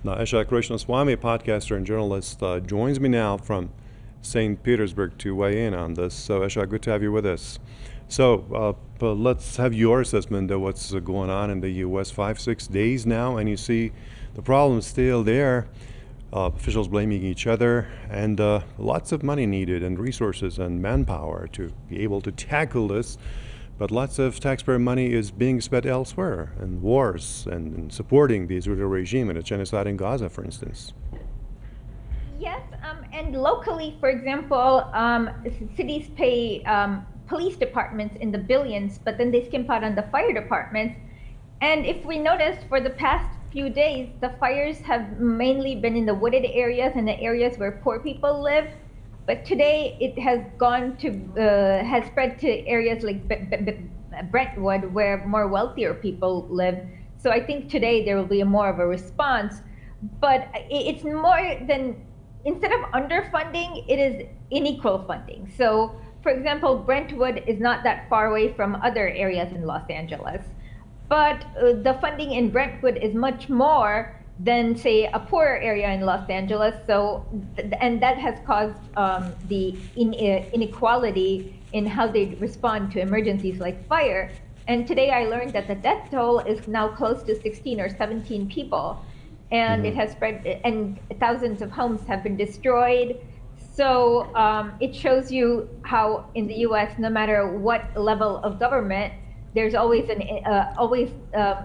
Now, Esha Krishnaswamy, podcaster and journalist, joins me now from St. Petersburg to weigh in on this. So, Esha, good to have you with us. So, but let's have your assessment of what's going on in the U.S. 5, 6 days now, and you see the problem still there. Officials blaming each other, and lots of money needed, and resources and manpower to be able to tackle this. But lots of taxpayer money is being spent elsewhere, in wars and supporting the Israeli regime and its genocide in Gaza, for instance. Yes, and locally, for example, cities pay police departments in the billions, but then they skimp out on the fire departments. And if we notice, for the past few days, the fires have mainly been in the wooded areas and the areas where poor people live. But today it has spread to areas like Brentwood, where more wealthier people live. So I think today there will be more of a response. But it's more than, instead of underfunding, it is unequal funding. So, for example, Brentwood is not that far away from other areas in Los Angeles. But the funding in Brentwood is much more than, say, a poorer area in Los Angeles. So, and that has caused the inequality in how they respond to emergencies like fire. And today I learned that the death toll is now close to 16 or 17 people. And it has spread, and thousands of homes have been destroyed. So it shows you how in the US, no matter what level of government, there's always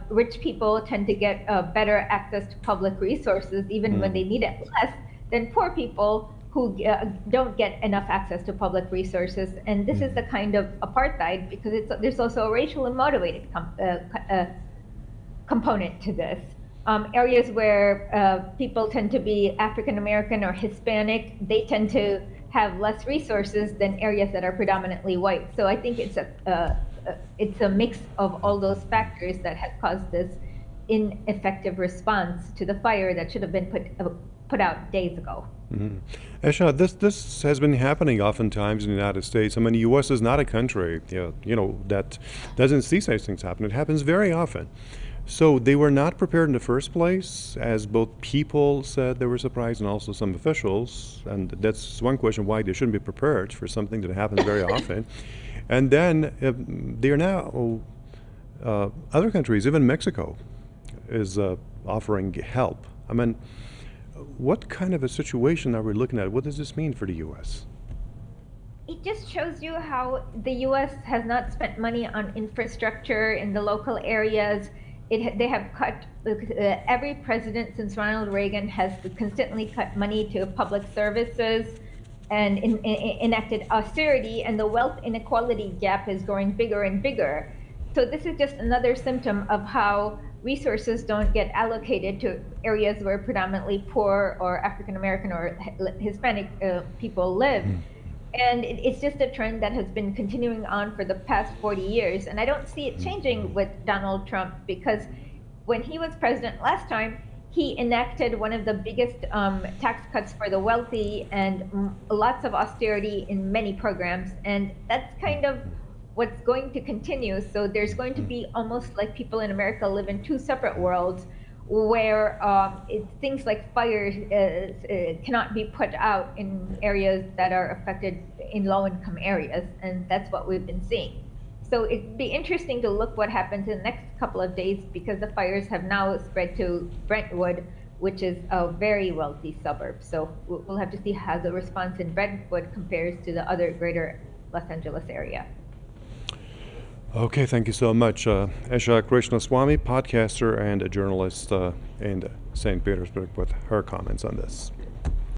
rich people tend to get better access to public resources, even when they need it less than poor people who don't get enough access to public resources. And this is the kind of apartheid, because there's also a racially motivated component to this. Areas where people tend to be African American or Hispanic, they tend to have less resources than areas that are predominantly white. So I think it's a mix of all those factors that has caused this ineffective response to the fire that should have been put out days ago. Esha, this has been happening oftentimes in the United States. I mean, the U.S. is not a country, that doesn't see such things happen. It happens very often. So they were not prepared in the first place, as both people said they were surprised and also some officials. And that's one question, why they shouldn't be prepared for something that happens very often. And then they are now, other countries, even Mexico, is offering help. I mean, what kind of a situation are we looking at? What does this mean for the U.S.? It just shows you how the U.S. has not spent money on infrastructure in the local areas. They have cut, every president since Ronald Reagan has consistently cut money to public services and enacted austerity, and the wealth inequality gap is growing bigger and bigger. So this is just another symptom of how resources don't get allocated to areas where predominantly poor or African American or Hispanic people live. And it's just a trend that has been continuing on for the past 40 years. And I don't see it changing with Donald Trump, because when he was president last time, he enacted one of the biggest tax cuts for the wealthy and lots of austerity in many programs. And that's kind of what's going to continue. So there's going to be almost like people in America live in two separate worlds, where things like fire cannot be put out in areas that are affected in low-income areas, and that's what we've been seeing. So it'd be interesting to look what happens in the next couple of days, because the fires have now spread to Brentwood, which is a very wealthy suburb. So we'll have to see how the response in Brentwood compares to the other greater Los Angeles area. Okay, thank you so much. Esha Krishnaswamy, podcaster and a journalist in St. Petersburg, with her comments on this.